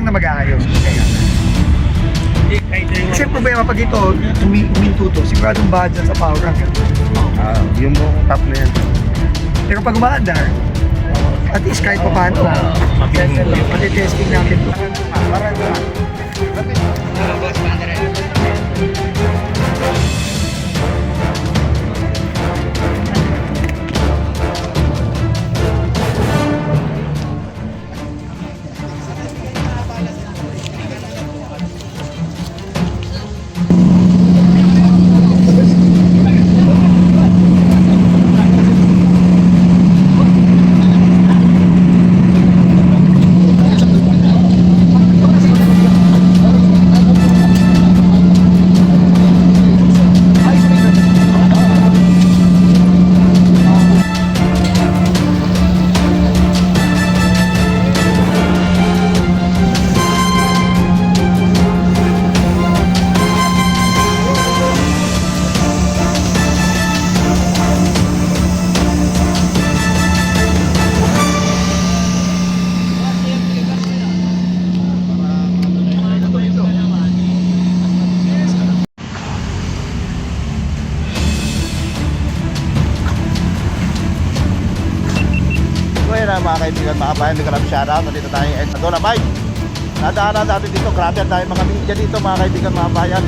lang na mag-aayos. Kasi ang problema pag ito, huminto to, siguradong bahad dyan sa power rank. Yung buong top na yan. Pero pag umaandar, at least kahit pa paano, pati-testing natin to. Mga kaibigan, mga kabayan, may kalab shoutout. Dito tayo yung sa Dolomite. Nadaanan natin dito, grabe ang dahil mga media dito, mga kaibigan, mga kabayan.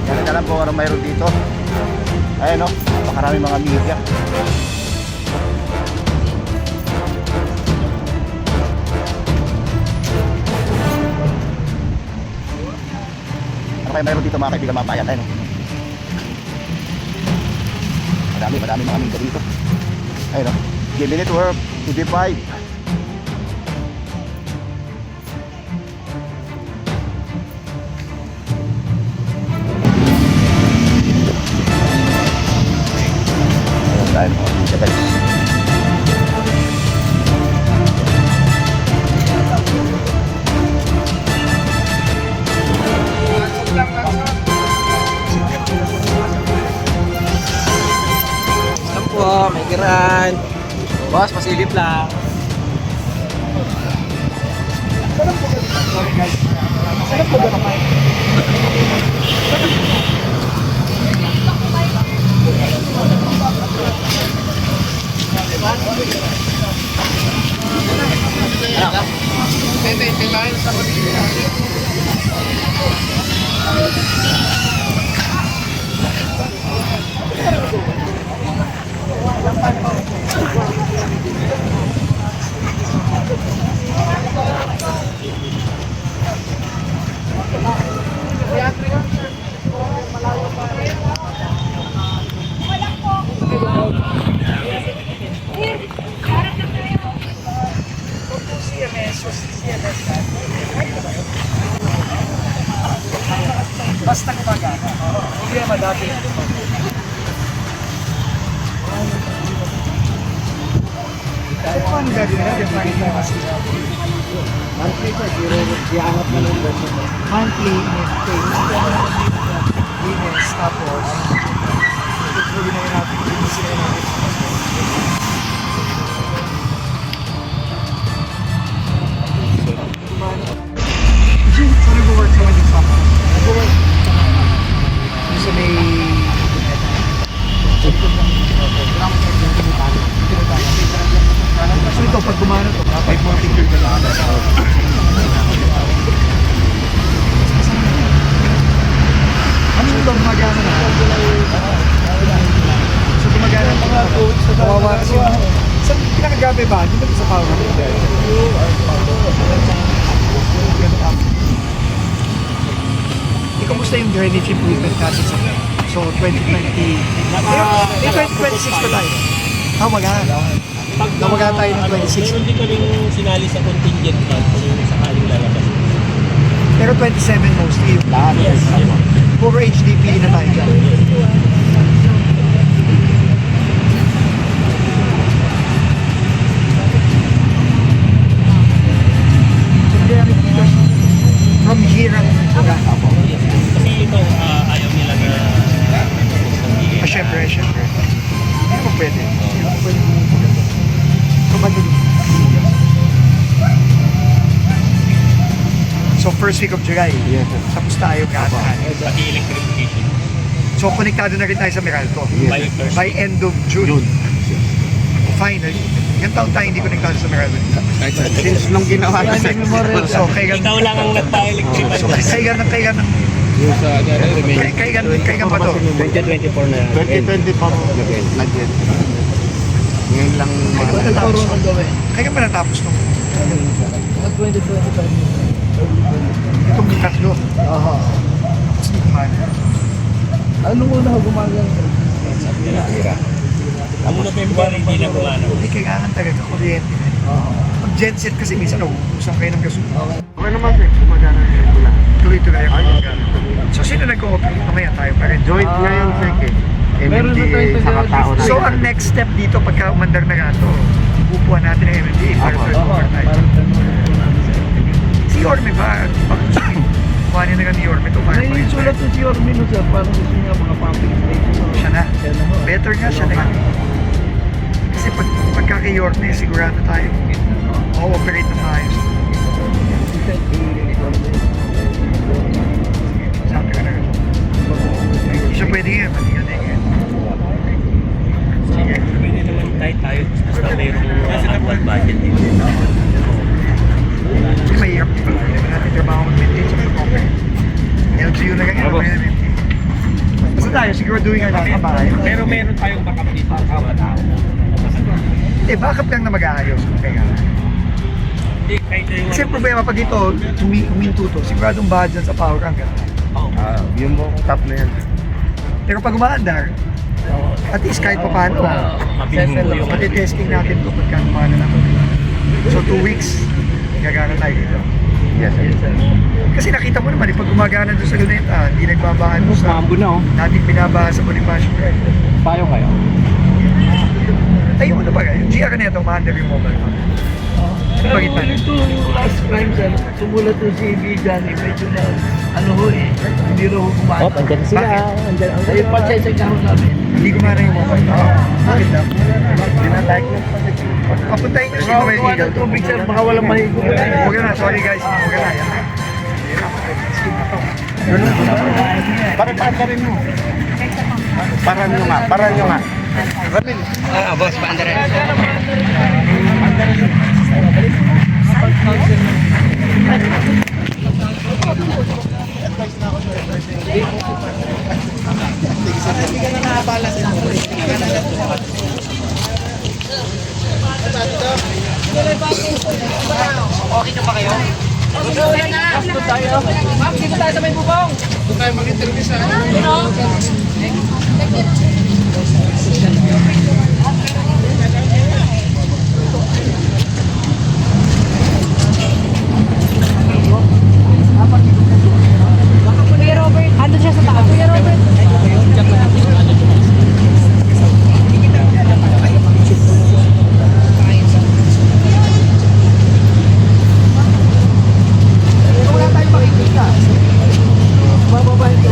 Yan na lang po anong mayroon dito. Ayan o, makarami mga media. Ano kaya mayroon dito, mga kaibigan, mga kabayan? Ayan o, madami mga media dito. Ayun o, Game Network, TV5. Ayun tayo mga media guys. Po, may kiran. Boss, pasilip lang. Sarap po ba naman? Basta gumagana. Hindi naman dati. Ito ang gagawin na define na kasi. Monthly pa, diangat na lang version. Monthly, linis, tapos ituloy na yun natin, linisin na natin. Saan nag-work sa mga summer? Nag-work sa may so ito, pag gumana ito, kapag mga figure ka lang. Ano yung bang gumagana na? So gumagana ito na kawawa kasi saan pinakagabi ba? Hindi ba sa power? Kamusta yung drainage improvement natin sa so 2020 2026 pa tayo? Magana tayo ng 26. Hindi ko rin sinali sa contingent fund kung sakaling lalabas. Pero 27 mostly yung lahat. Yes. Puro HDP na tayo dyan. From here ang Kasi ito, ayaw nila na syempre. Hindi mo pwede. Hindi mo pwede. Kapag first week of July. Yes, sir. Tapos tayo ganahan. Pati electrification. So konektado na rin tayo sa Meralco. By first. By end of June. Finally. Ilang taon tayo hindi konektado sa Meralco. Since nung ginawa na sa So kailan Ikaw lang ang nagpa-electrified. So kailan pa to? 2024 na. 2020 pa nag-end. Ngayon lang Kailan pa natapos nung? Itong tatlo. Hindi gumana. Anong una ko gumagana? Ang November hindi na gumana. Hindi kailangan talaga kuryente. Pag genset kasi minsan nauubusan kayo ng gasolina. Okay naman sir, gumagana yung pula. Tuloy-tuloy ang gumagana. So sino nag-cooperate? Mamaya tayo pa rin. Joint ngayon sir eh. Meron na MMDA tayong sa katao na. So ang next step dito pagka umandar na nga ito, upuan natin ang MMDA para third overtime. Si Yorme ba? Kuhanin na nga ni Yorme ito para May sulat to si Ormino sir, parang gusto niya mga pumping station. siya na. Siya na ho. Better nga siya na nga. Kasi pagka kay Yorme, sigurado tayo. Oo-operate na maayos. Sabi ka na rin. Hindi siya pwede nga, pati yan eh. Sige. Pwede naman tayo. Basta mayroong budget dito. Kasi mahirap diba? Hindi ba natin trabaho mag-maintain sa company. LGU na ganyan, Opo. mag-maintain. Basta tayo, siguro doing our lahat maayos. Pero meron tayong backup dito. Backup lang na mag-aayos kung kailangan. Hindi, kahit na yung... Kasi ang problema pag ito, huminto to, siguradong bahad dyan sa power rank. Yung top na yan. Pero pag umaandar, at least kahit pa paano, Mabingho yung... pati-testing natin ito pagka paano naman. So 2 weeks, gagana tayo dito. Yes sir. Kasi nakita mo naman, pag gumagana doon sa Luneta, hindi nagbabahan doon sa natin binabaha sa Bonifacio Drive. Payo kayo? Ayun, ano ba yung GR na ito, umaandar yung mobile phone. Pero Bakit ba? ito last time sir, sumulat to si Bijan, medyo na ano ho hindi raw gumana. andyan sila. Bakit? Ay, pasensya ka ho namin. Hindi gumana yung mobile phone. Bakit daw? Papuntahin nyo si Noel Gawa Eagle. ng tubig sir, baka walang mahigo. Huwag na, sorry guys, huwag na. Yan. Para rin mo. Para nyo nga. Ramil. Boss, paandar. Kuya Robert, ano siya sa taas? Kuya Robert. Wala tayong makikita. Bababahin ka.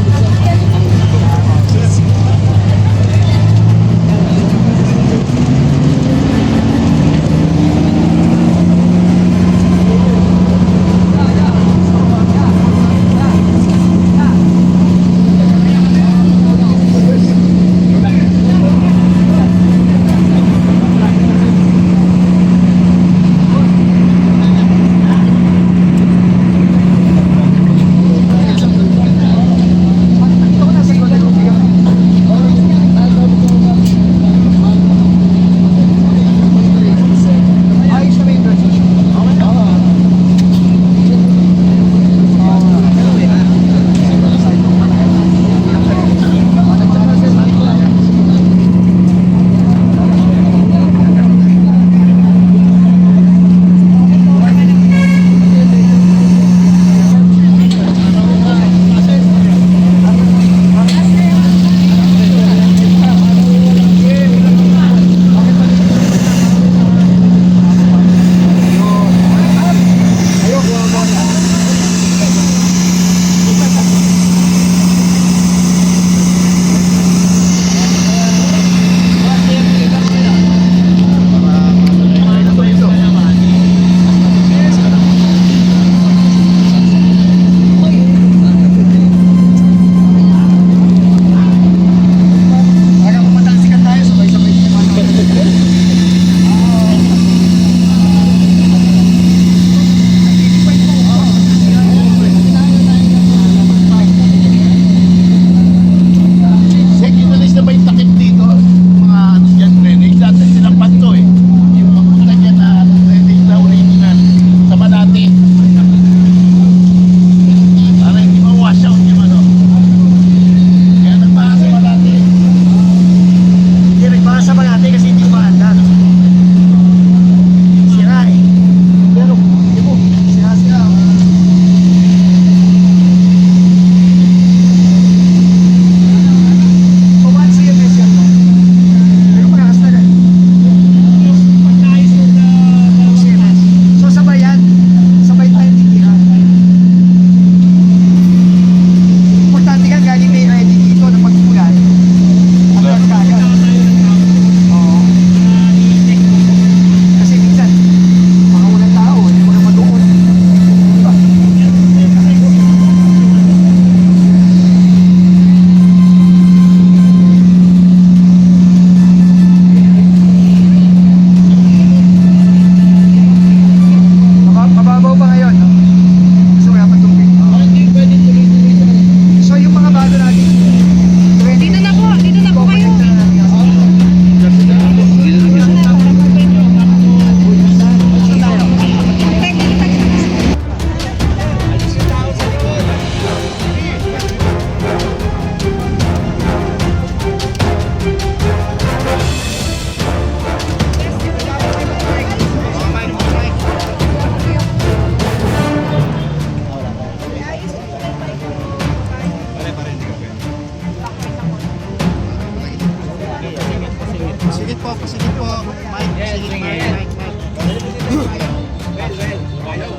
po. Mike, sige, Mike.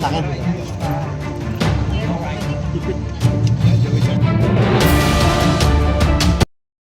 Takip.